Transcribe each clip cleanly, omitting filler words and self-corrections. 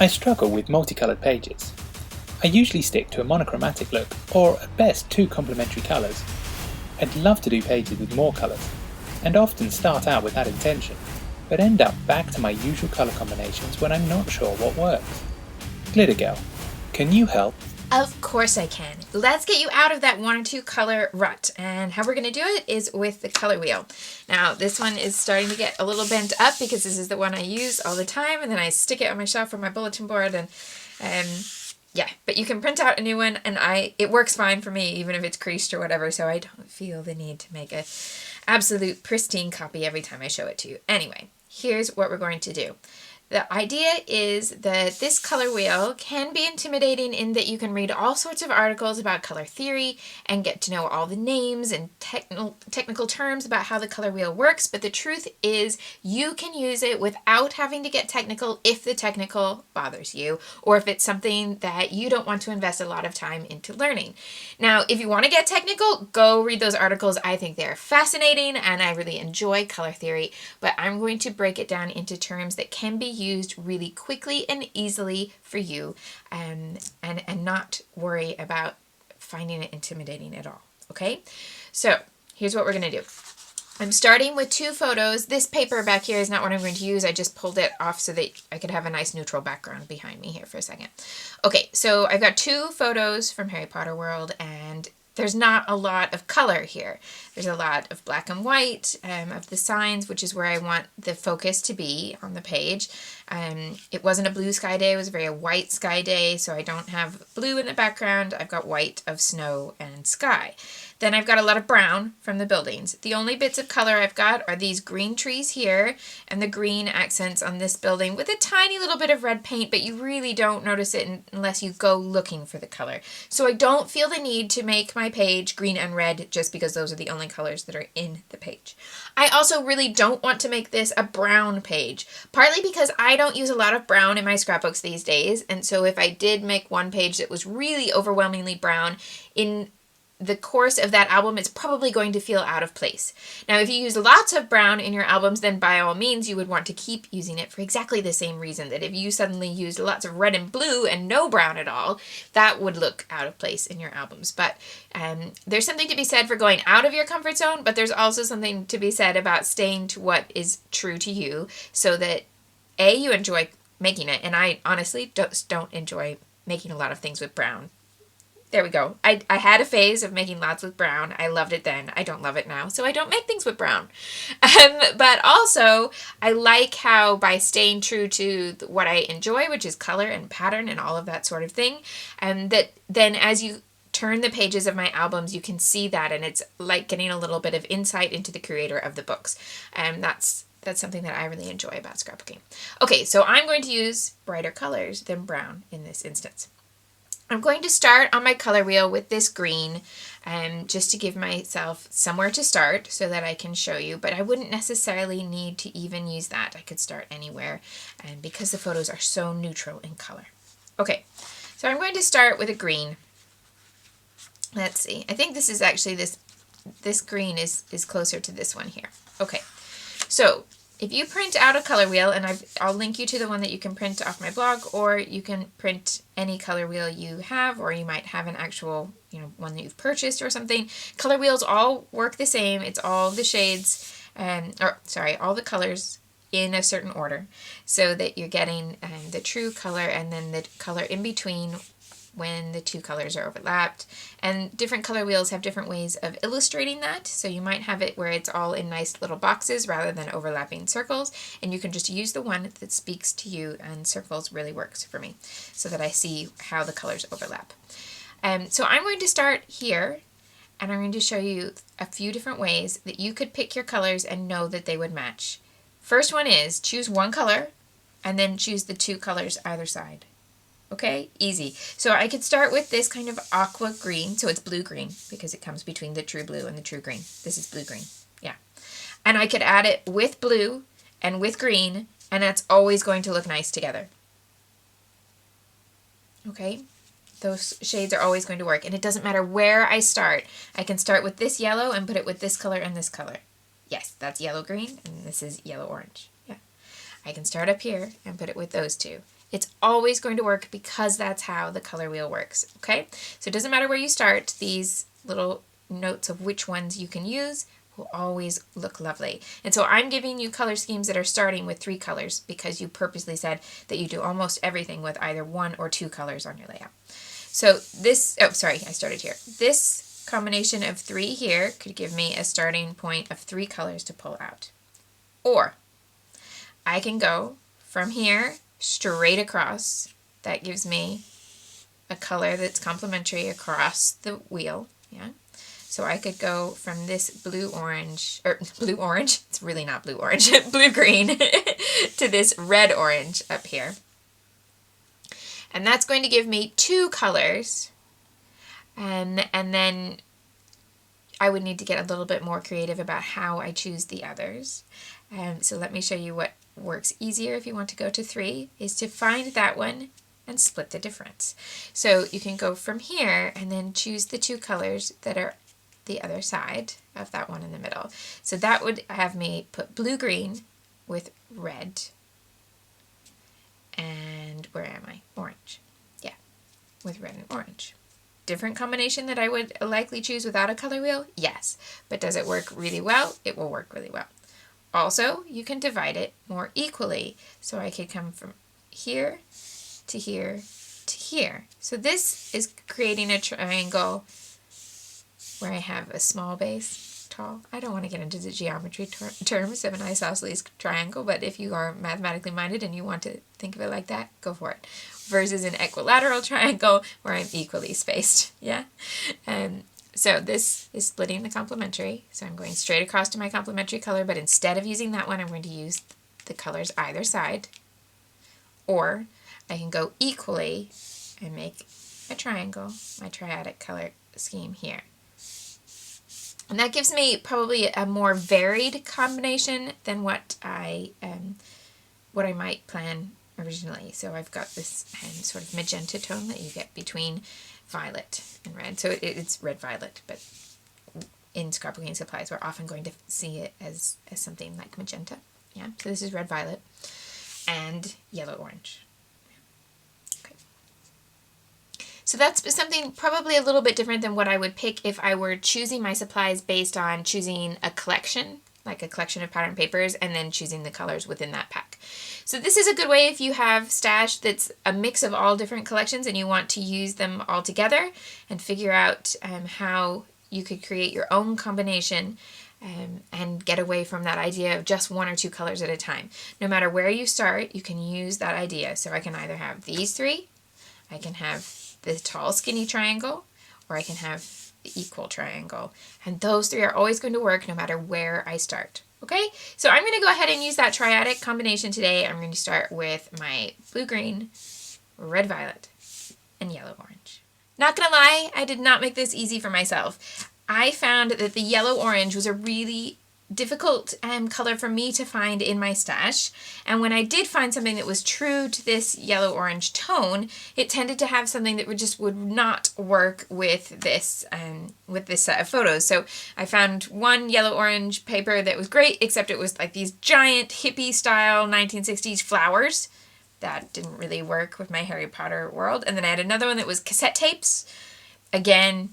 I struggle with multicolored pages. I usually stick to a monochromatic look, or at best 2 complementary colours. I'd love to do pages with more colours, and often start out with that intention, but end up back to my usual colour combinations when I'm not sure what works. Glitter Girl, can you help? Of course I can. Let's get you out of that 1 or 2 color rut. And how we're going to do it is with the color wheel. Now this one is starting to get a little bent up because this is the one I use all the time, and then I stick it on my shelf or my bulletin board, and yeah, but you can print out a new one, and it works fine for me even if it's creased or whatever, so I don't feel the need to make a absolute pristine copy every time I show it to you. Anyway, here's what we're going to do. The idea is that this color wheel can be intimidating in that you can read all sorts of articles about color theory and get to know all the names and technical terms about how the color wheel works, but the truth is you can use it without having to get technical if the technical bothers you, or if it's something that you don't want to invest a lot of time into learning. Now, if you want to get technical, go read those articles. I think they're fascinating and I really enjoy color theory, but I'm going to break it down into terms that can be used really quickly and easily for you, and not worry about finding it intimidating at all. Okay, so here's what we're going to do. I'm starting with 2 photos. This paper back here is not what I'm going to use. I just pulled it off so that I could have a nice neutral background behind me here for a second. Okay, so I've got 2 photos from Harry Potter World, and there's not a lot of color here. There's a lot of black and white of the signs, which is where I want the focus to be on the page. It wasn't a blue sky day, it was a very white sky day, so I don't have blue in the background. I've got white of snow and sky. Then I've got a lot of brown from the buildings. The only bits of color I've got are these green trees here and the green accents on this building with a tiny little bit of red paint, but you really don't notice it unless you go looking for the color. So I don't feel the need to make my page green and red just because those are the only colors that are in the page. I also really don't want to make this a brown page, partly because I don't use a lot of brown in my scrapbooks these days, and so if I did make one page that was really overwhelmingly brown, in the course of that album, it's probably going to feel out of place. Now, if you use lots of brown in your albums, then by all means, you would want to keep using it for exactly the same reason that if you suddenly used lots of red and blue and no brown at all, that would look out of place in your albums. But there's something to be said for going out of your comfort zone, but there's also something to be said about staying to what is true to you so that, A, you enjoy making it, and I honestly don't enjoy making a lot of things with brown. There we go. I had a phase of making lots with brown. I loved it then. I don't love it now, so I don't make things with brown. But also, I like how by staying true to what I enjoy, which is color and pattern and all of that sort of thing, and that then as you turn the pages of my albums, you can see that, and it's like getting a little bit of insight into the creator of the books. And that's something that I really enjoy about scrapbooking. Okay, so I'm going to use brighter colors than brown in this instance. I'm going to start on my color wheel with this green, just to give myself somewhere to start so that I can show you, but I wouldn't necessarily need to even use that. I could start anywhere, because the photos are so neutral in color. Okay, so I'm going to start with a green. Let's see, I think this is actually, this green is closer to this one here. Okay, so if you print out a color wheel, and I'll link you to the one that you can print off my blog, or you can print any color wheel you have, or you might have an actual, one that you've purchased or something. Color wheels all work the same. It's all the shades, all the colors in a certain order, so that you're getting the true color and then the color in between when the 2 colors are overlapped. And different color wheels have different ways of illustrating that. So you might have it where it's all in nice little boxes rather than overlapping circles, and you can just use the one that speaks to you, and circles really works for me so that I see how the colors overlap. So I'm going to start here, and I'm going to show you a few different ways that you could pick your colors and know that they would match. First one is choose one color and then choose the 2 colors either side. Okay, easy. So I could start with this kind of aqua green, so it's blue-green because it comes between the true blue and the true green. This is blue-green, yeah. And I could add it with blue and with green, and that's always going to look nice together. Okay, those shades are always going to work, and it doesn't matter where I start. I can start with this yellow and put it with this color and this color. Yes, that's yellow-green, and this is yellow-orange, yeah. I can start up here and put it with those 2. It's always going to work because that's how the color wheel works, okay? So it doesn't matter where you start, these little notes of which ones you can use will always look lovely. And so I'm giving you color schemes that are starting with 3 colors because you purposely said that you do almost everything with either 1 or 2 colors on your layout. So this, oh sorry, I started here. This combination of 3 here could give me a starting point of 3 colors to pull out. Or I can go from here straight across. That gives me a color that's complementary across the wheel, yeah? So I could go from this blue-orange, or blue-orange, it's really not blue-orange, blue-green, to this red-orange up here. And that's going to give me 2 colors, and then I would need to get a little bit more creative about how I choose the others. So let me show you what works easier if you want to go to 3, is to find that one and split the difference. So you can go from here and then choose the 2 colors that are the other side of that one in the middle. So that would have me put blue-green with red, and where am I? Orange. Yeah, with red and orange. Different combination that I would likely choose without a color wheel? Yes. But does it work really well? It will work really well. Also, you can divide it more equally. So I could come from here to here to here. So this is creating a triangle where I have a small base, tall. I don't want to get into the geometry terms of an isosceles triangle, but if you are mathematically minded and you want to think of it like that, go for it. Versus an equilateral triangle where I'm equally spaced, yeah? So this is splitting the complementary. So I'm going straight across to my complementary color, but instead of using that one, I'm going to use the colors either side. Or I can go equally and make a triangle, my triadic color scheme here. And that gives me probably a more varied combination than what I might plan originally. So I've got this sort of magenta tone that you get between violet and red. So it's red-violet, but in scrapbooking supplies we're often going to see it as something like magenta. Yeah. So this is red-violet and yellow-orange. So that's something probably a little bit different than what I would pick if I were choosing my supplies based on choosing a collection, like a collection of pattern papers, and then choosing the colors within that pack. So this is a good way if you have stash that's a mix of all different collections and you want to use them all together and figure out how you could create your own combination and get away from that idea of just 1 or 2 colors at a time. No matter where you start, you can use that idea. So I can either have these 3, I can have the tall skinny triangle, or I can have the equal triangle. And those 3 are always going to work no matter where I start. Okay, so I'm going to go ahead and use that triadic combination today. I'm going to start with my blue-green, red-violet, and yellow-orange. Not going to lie, I did not make this easy for myself. I found that the yellow-orange was a really difficult color for me to find in my stash, and when I did find something that was true to this yellow-orange tone, it tended to have something that would not work with this set of photos. So I found one yellow-orange paper that was great, except it was like these giant hippie-style 1960s flowers. That didn't really work with my Harry Potter world. And then I had another one that was cassette tapes. Again,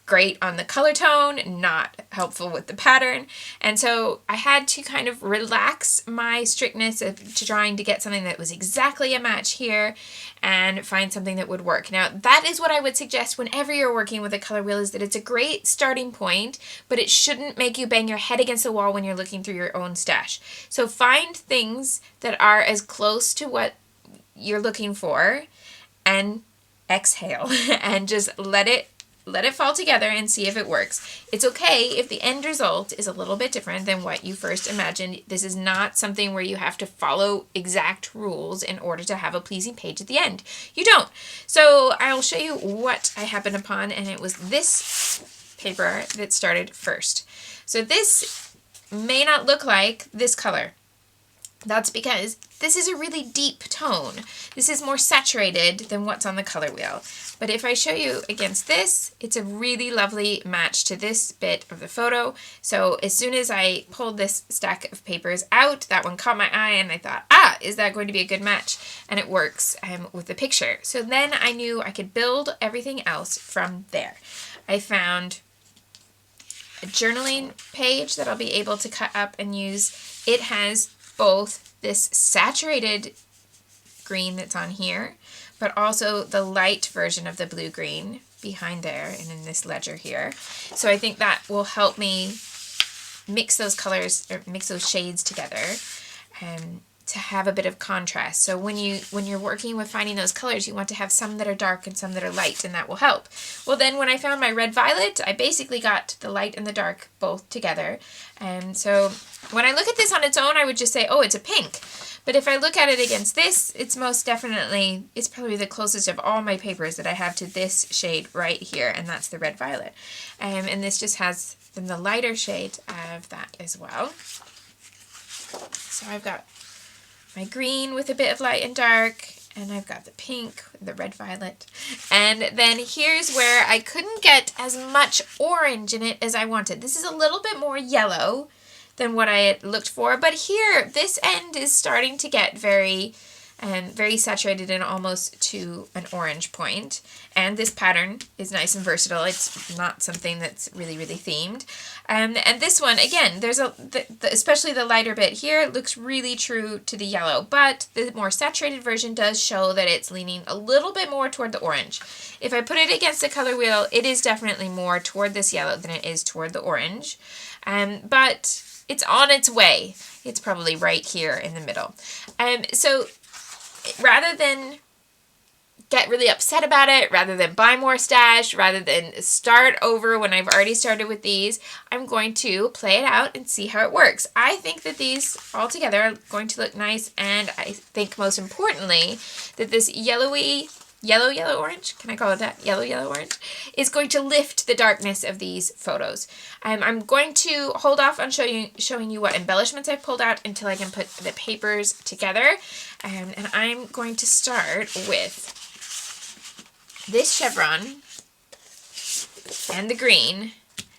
great on the color tone, not helpful with the pattern. And so I had to kind of relax my strictness of trying to get something that was exactly a match here and find something that would work. Now, that is what I would suggest whenever you're working with a color wheel, is that it's a great starting point, but it shouldn't make you bang your head against the wall when you're looking through your own stash. So find things that are as close to what you're looking for and exhale and just let it fall together and see if it works. It's okay if the end result is a little bit different than what you first imagined. This is not something where you have to follow exact rules in order to have a pleasing page at the end. You don't. So I'll show you what I happened upon, and it was this paper that started first. So this may not look like this color. That's because this is a really deep tone. This is more saturated than what's on the color wheel. But if I show you against this, it's a really lovely match to this bit of the photo. So as soon as I pulled this stack of papers out, that one caught my eye and I thought, is that going to be a good match? And it works with the picture. So then I knew I could build everything else from there. I found a journaling page that I'll be able to cut up and use. It has both this saturated green that's on here, but also the light version of the blue-green behind there and in this ledger here. So I think that will help me mix those colors, or mix those shades together, to have a bit of contrast. So when you're working with finding those colors, you want to have some that are dark and some that are light, and that will help. Well, then when I found my red violet, I basically got the light and the dark both together. And so when I look at this on its own, I would just say, oh, it's a pink. But if I look at it against this, it's probably the closest of all my papers that I have to this shade right here, and that's the red violet. And this just has then the lighter shade of that as well. So I've got my green with a bit of light and dark, and I've got the pink with the red violet. And then here's where I couldn't get as much orange in it as I wanted. This is a little bit more yellow than what I had looked for, but here, this end is starting to get very saturated and almost to an orange point. And this pattern is nice and versatile. It's not something that's really, really themed. And this one, again, there's especially the lighter bit here, looks really true to the yellow, but the more saturated version does show that it's leaning a little bit more toward the orange. If I put it against the color wheel, it is definitely more toward this yellow than it is toward the orange. But it's on its way. It's probably right here in the middle. So rather than get really upset about it, rather than buy more stash, rather than start over when I've already started with these, I'm going to play it out and see how it works. I think that these all together are going to look nice, and I think most importantly that this yellow-orange, can I call it that? Yellow-orange, is going to lift the darkness of these photos. I'm going to hold off on showing you what embellishments I've pulled out until I can put the papers together. And I'm going to start with this chevron and the green,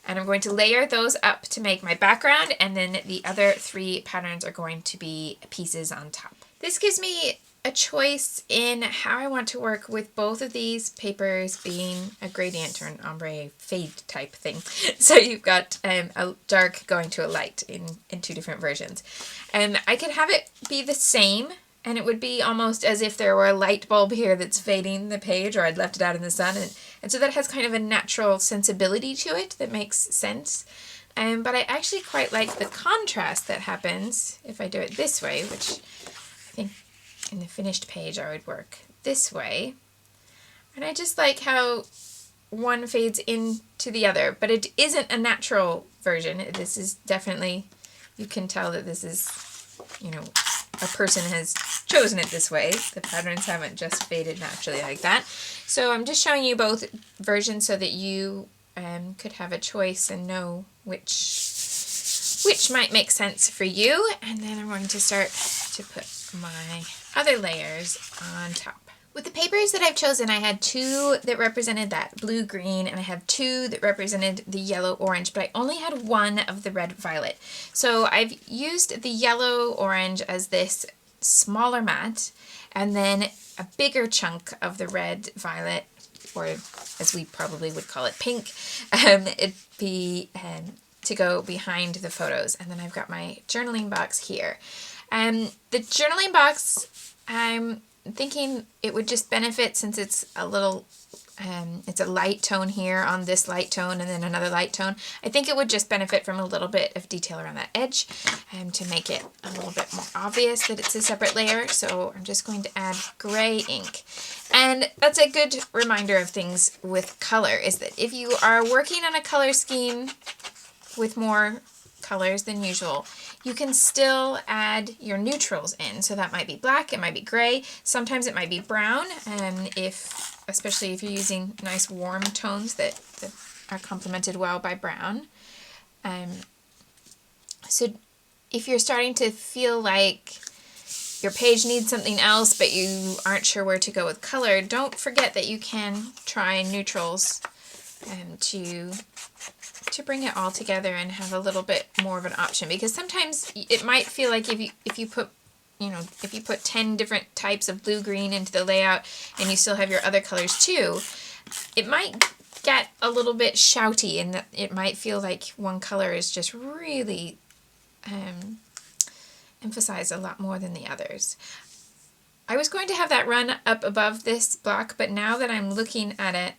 and I'm going to layer those up to make my background, and then the other three patterns are going to be pieces on top. This gives me a choice in how I want to work with both of these papers being a gradient or an ombre fade type thing. So you've got a dark going to a light in two different versions. And I could have it be the same, and it would be almost as if there were a light bulb here that's fading the page, or I'd left it out in the sun. And so that has kind of a natural sensibility to it that makes sense. But I actually quite like the contrast that happens if I do it this way, which I think in the finished page I would work this way. And I just like how one fades into the other, but it isn't a natural version. This is definitely, you can tell that this is, a person has chosen it this way. The patterns haven't just faded naturally like that. So I'm just showing you both versions so that you could have a choice and know which might make sense for you. And then I'm going to start to put my other layers on top. With the papers that I've chosen, I had two that represented that blue-green, and I have two that represented the yellow-orange, but I only had one of the red-violet. So I've used the yellow-orange as this smaller mat, and then a bigger chunk of the red-violet, or as we probably would call it, pink, it'd be to go behind the photos. And then I've got my journaling box here. The journaling box, I'm thinking it would just benefit, since it's a little, it's a light tone here on this light tone and then another light tone. I think it would just benefit from a little bit of detail around that edge to make it a little bit more obvious that it's a separate layer. So I'm just going to add gray ink. And that's a good reminder of things with color, is that if you are working on a color scheme with more colors than usual, you can still add your neutrals in. So that might be black, it might be gray, sometimes it might be brown, and especially if you're using nice warm tones that are complemented well by brown. So if you're starting to feel like your page needs something else, but you aren't sure where to go with color, don't forget that you can try neutrals to bring it all together and have a little bit more of an option. Because sometimes it might feel like if you put 10 different types of blue-green into the layout and you still have your other colors too, it might get a little bit shouty, and that it might feel like one color is just really emphasized a lot more than the others. I was going to have that run up above this block, but now that I'm looking at it,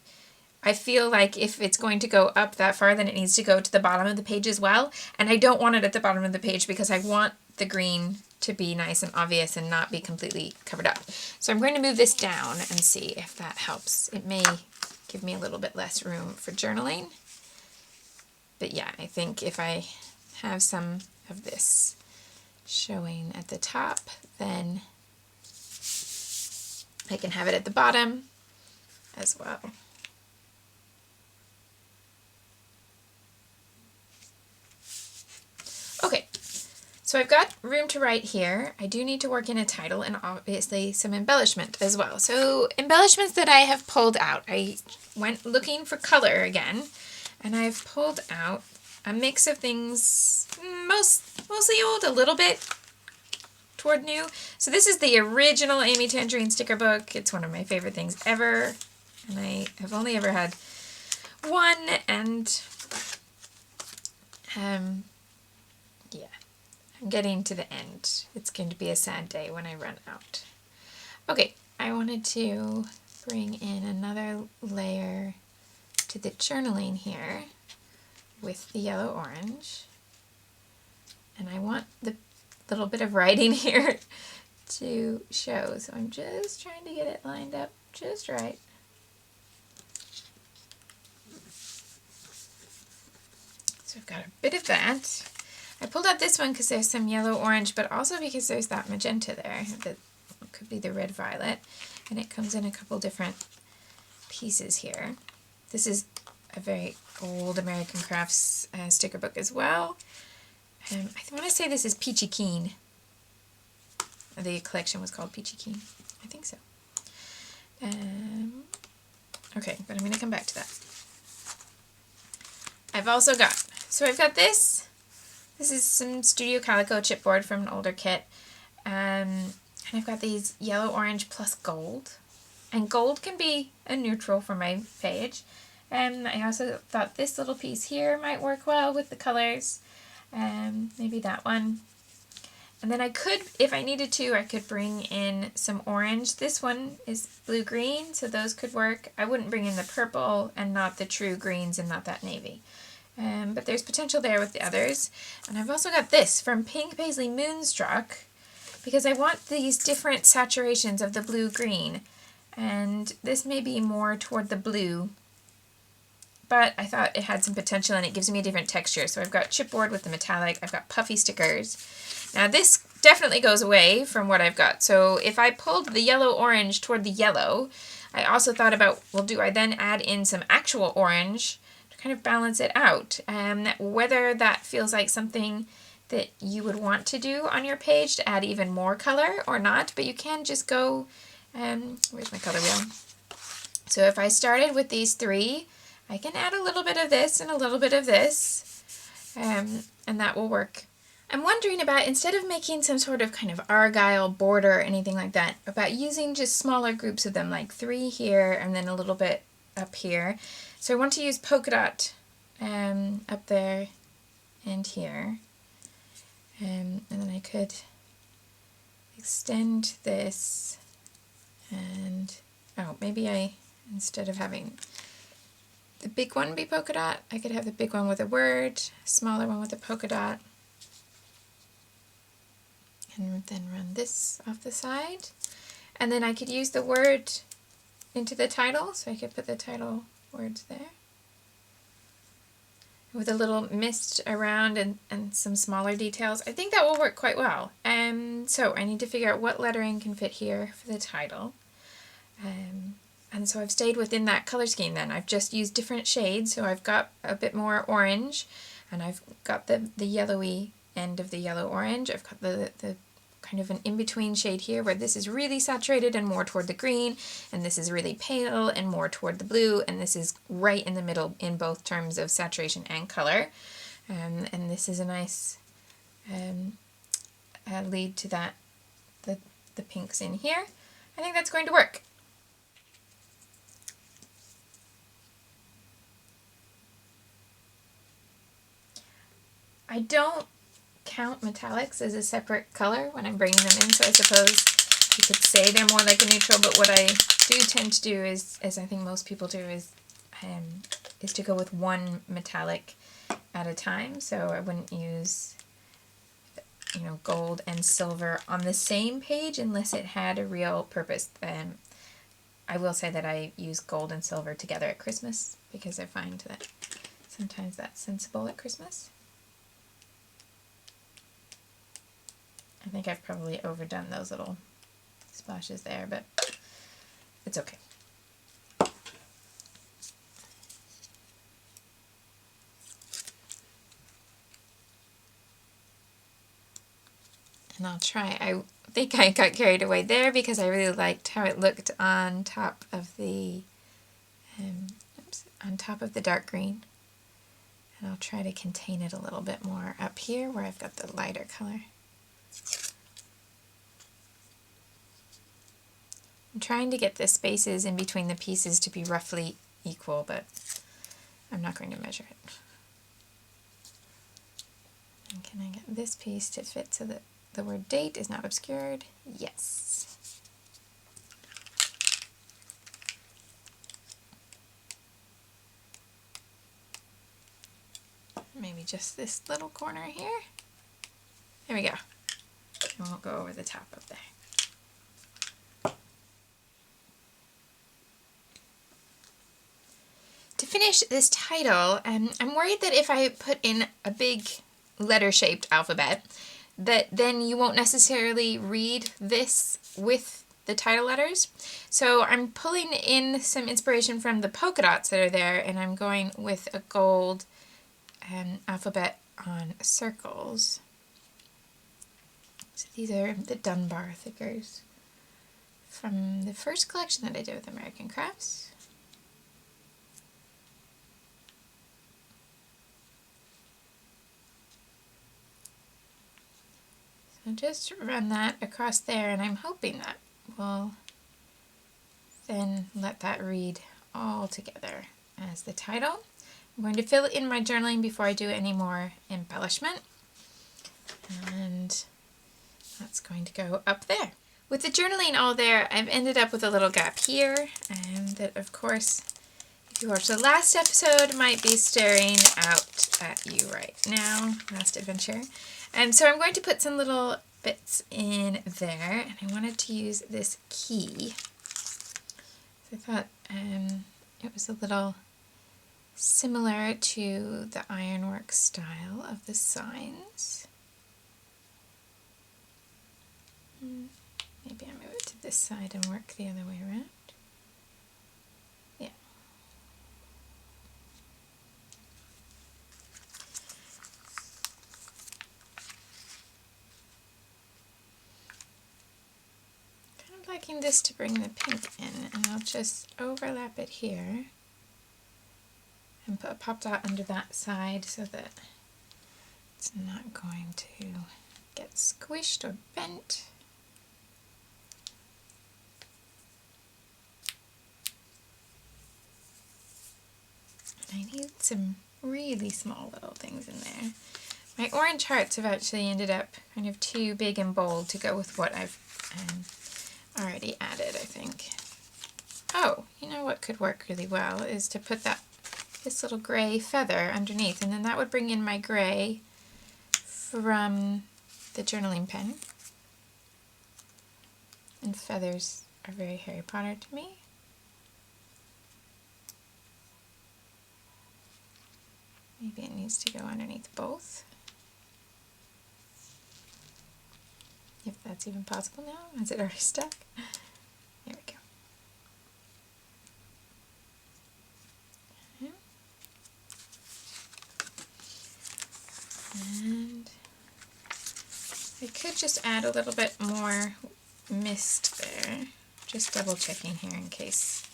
I feel like if it's going to go up that far, then it needs to go to the bottom of the page as well. And I don't want it at the bottom of the page because I want the green to be nice and obvious and not be completely covered up. So I'm going to move this down and see if that helps. It may give me a little bit less room for journaling. But yeah, I think if I have some of this showing at the top, then I can have it at the bottom as well. Okay, so I've got room to write here. I do need to work in a title and obviously some embellishment as well. So embellishments that I have pulled out, I went looking for color again, and I've pulled out a mix of things, mostly old, a little bit toward new. So this is the original Amy Tangerine sticker book. It's one of my favorite things ever, and I have only ever had one, and yeah, I'm getting to the end. It's going to be a sad day when I run out. Okay, I wanted to bring in another layer to the journaling here with the yellow-orange. And I want the little bit of writing here to show. So I'm just trying to get it lined up just right. So I've got a bit of that. I pulled out this one because there's some yellow-orange, but also because there's that magenta there. That could be the red-violet. And it comes in a couple different pieces here. This is a very old American Crafts sticker book as well. I want to say this is Peachy Keen. The collection was called Peachy Keen. I think so. Okay, but I'm going to come back to that. I've also got, so I've got this. This is some Studio Calico chipboard from an older kit. And I've got these yellow-orange plus gold. And gold can be a neutral for my page. And I also thought this little piece here might work well with the colors. Maybe that one. And then I could, if I needed to, I could bring in some orange. This one is blue-green, so those could work. I wouldn't bring in the purple and not the true greens and not that navy. But there's potential there with the others. And I've also got this from Pink Paisley Moonstruck, because I want these different saturations of the blue-green. And this may be more toward the blue, but I thought it had some potential and it gives me a different texture. So I've got chipboard with the metallic, I've got puffy stickers. Now this definitely goes away from what I've got. So if I pulled the yellow-orange toward the yellow, I also thought about, well, do I then add in some actual orange to kind of balance it out? Whether that feels like something that you would want to do on your page to add even more color or not, but you can just go, where's my color wheel? So if I started with these three, I can add a little bit of this and a little bit of this, and that will work. I'm wondering about, instead of making some sort of kind of argyle border or anything like that, about using just smaller groups of them, like 3 here and then a little bit up here. So I want to use polka dot up there and here. And then I could extend this and, oh, maybe I, instead of having the big one be polka dot, I could have the big one with a word, smaller one with a polka dot, and then run this off the side. And then I could use the word into the title, so I could put the title words there. With a little mist around and some smaller details. I think that will work quite well. So I need to figure out what lettering can fit here for the title. And so I've stayed within that color scheme then. I've just used different shades, so I've got a bit more orange, and I've got the yellowy end of the yellow-orange. I've got the kind kind of an in-between shade here where this is really saturated and more toward the green, and this is really pale and more toward the blue, and this is right in the middle in both terms of saturation and color. And this is a nice lead to that, the pinks in here. I think that's going to work. I don't count metallics as a separate color when I'm bringing them in, so I suppose you could say they're more like a neutral, but what I do tend to do is, as I think most people do, is to go with one metallic at a time. So I wouldn't use, you know, gold and silver on the same page unless it had a real purpose. I will say that I use gold and silver together at Christmas because I find that sometimes that's sensible at Christmas. I think I've probably overdone those little splashes there, but it's okay. And I'll try, I think I got carried away there because I really liked how it looked on top of the, on top of the dark green. And I'll try to contain it a little bit more up here where I've got the lighter color. I'm trying to get the spaces in between the pieces to be roughly equal, but I'm not going to measure it. And can I get this piece to fit so that the word date is not obscured? Yes. Maybe just this little corner here. There we go. I won't go over the top of there. To finish this title, I'm worried that if I put in a big letter-shaped alphabet, that then you won't necessarily read this with the title letters. So I'm pulling in some inspiration from the polka dots that are there, and I'm going with a gold alphabet on circles. So these are the Dunbar thickers from the first collection that I did with American Crafts. So just run that across there, and I'm hoping that will then let that read all together as the title. I'm going to fill in my journaling before I do any more embellishment, and that's going to go up there. With the journaling all there, I've ended up with a little gap here, and that, of course, if you watched the last episode, might be staring out at you right now, last adventure. And so I'm going to put some little bits in there, and I wanted to use this key. So I thought it was a little similar to the ironwork style of the signs. Maybe I move it to this side and work the other way around. Yeah. Kind of liking this to bring the pink in, and I'll just overlap it here and put a pop dot under that side so that it's not going to get squished or bent. I need some really small little things in there. My orange hearts have actually ended up kind of too big and bold to go with what I've already added, I think. Oh, you know what could work really well is to put this little gray feather underneath, and then that would bring in my gray from the journaling pen. And feathers are very Harry Potter to me. Maybe it needs to go underneath both. If that's even possible now. Is it already stuck? There we go. Okay. And I could just add a little bit more mist there. Just double checking here in case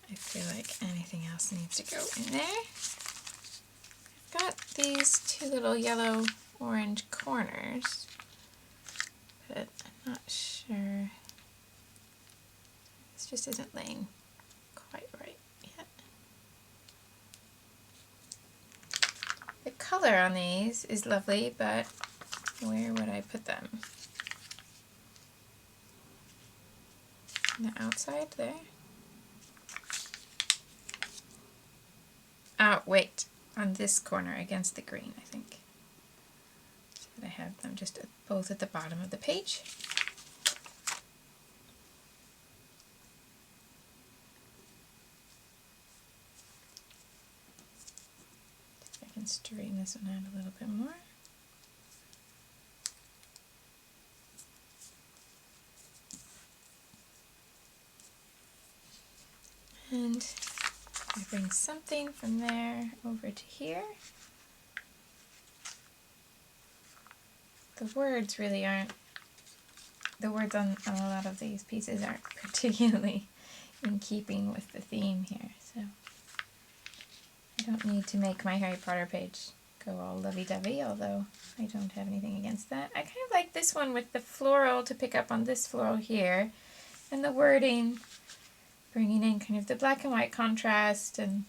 I feel like anything else needs to go in there. I've got these two little yellow-orange corners, but I'm not sure. This just isn't laying quite right yet. The color on these is lovely, but where would I put them? On the outside there? Oh, wait. On this corner against the green, I think. So that I have them just both at the bottom of the page. See if I can straighten this one out a little bit more. And I bring something from there over to here. The words really aren't, the words on a lot of these pieces aren't particularly in keeping with the theme here, so I don't need to make my Harry Potter page go all lovey-dovey, although I don't have anything against that. I kind of like this one with the floral to pick up on this floral here, and the wording bringing in kind of the black and white contrast and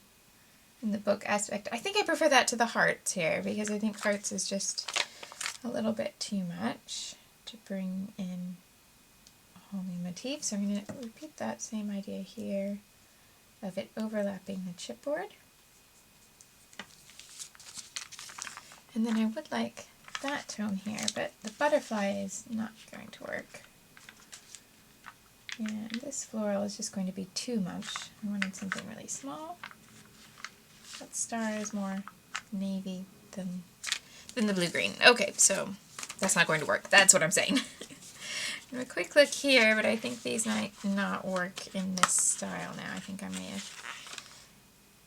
the book aspect. I think I prefer that to the hearts here, because I think hearts is just a little bit too much to bring in a whole new motif. So I'm going to repeat that same idea here of it overlapping the chipboard. And then I would like that tone here, but the butterfly is not going to work. And this floral is just going to be too much. I wanted something really small. That star is more navy than the blue-green. Okay, so that's not going to work. That's what I'm saying. A quick look here, but I think these might not work in this style now. I think I may have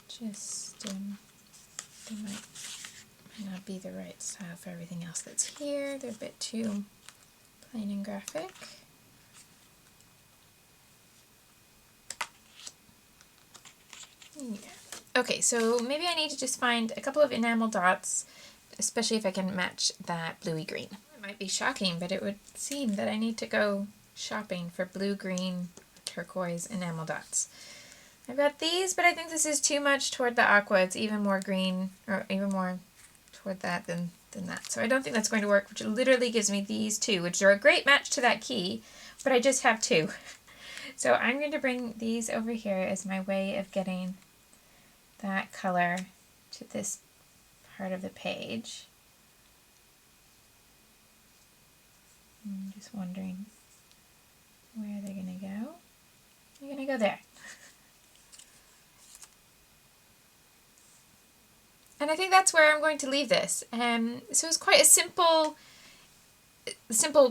just, they might not be the right style for everything else that's here. They're a bit too plain and graphic. Yeah. Okay, so maybe I need to just find a couple of enamel dots, especially if I can match that bluey green. It might be shocking, but it would seem that I need to go shopping for blue, green, turquoise enamel dots. I've got these, but I think this is too much toward the aqua. It's even more green, or even more toward that than that. So I don't think that's going to work, which literally gives me these two, which are a great match to that key, but I just have two. So I'm going to bring these over here as my way of getting that color to this part of the page. I'm just wondering where they're going to go. They're going to go there. And I think that's where I'm going to leave this. So it's quite a simple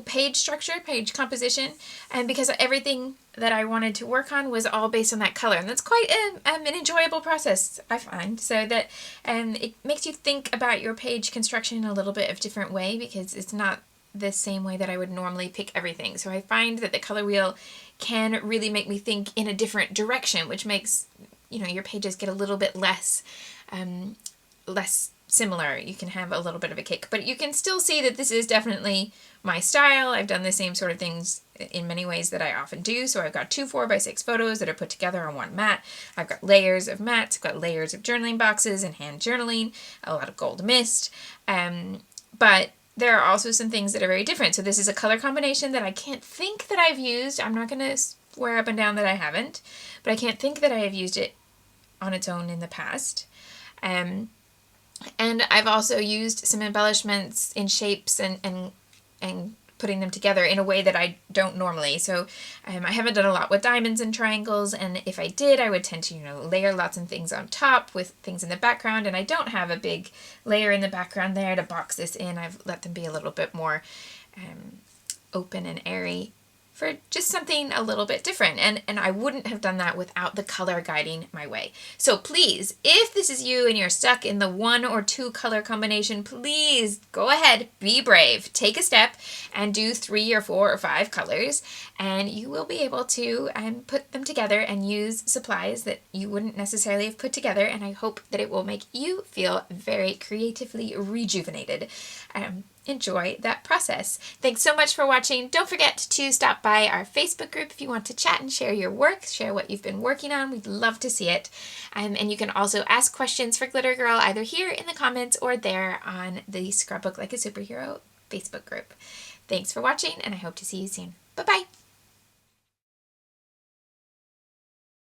page structure, page composition, and because everything that I wanted to work on was all based on that color, and that's quite an enjoyable process, I find, so that it makes you think about your page construction in a little bit of a different way, because it's not the same way that I would normally pick everything. So I find that the color wheel can really make me think in a different direction, which makes, you know, your pages get a little bit less similar. You can have a little bit of a kick, but you can still see that this is definitely my style. I've done the same sort of things in many ways that I often do. So I've got 2 4x6 photos that are put together on one mat. I've got layers of mats, I've got layers of journaling boxes and hand journaling, a lot of gold mist. But there are also some things that are very different. So this is a color combination that I can't think that I've used. I'm not going to swear up and down that I haven't, but I can't think that I have used it on its own in the past. And I've also used some embellishments in shapes and putting them together in a way that I don't normally. So I haven't done a lot with diamonds and triangles, and if I did, I would tend to, you know, layer lots of things on top with things in the background, and I don't have a big layer in the background there to box this in. I've let them be a little bit more open and airy for just something a little bit different. And I wouldn't have done that without the color guiding my way. So please, if this is you and you're stuck in the 1 or 2 color combination, please go ahead, be brave, take a step and do 3 or 4 or 5 colors, and you will be able to put them together and use supplies that you wouldn't necessarily have put together. And I hope that it will make you feel very creatively rejuvenated. Enjoy that process. Thanks so much for watching. Don't forget to stop by our Facebook group if you want to chat and share your work, share what you've been working on. We'd love to see it. And you can also ask questions for Glitter Girl either here in the comments or there on the Scrapbook Like a Superhero Facebook group. Thanks for watching, and I hope to see you soon. Bye-bye.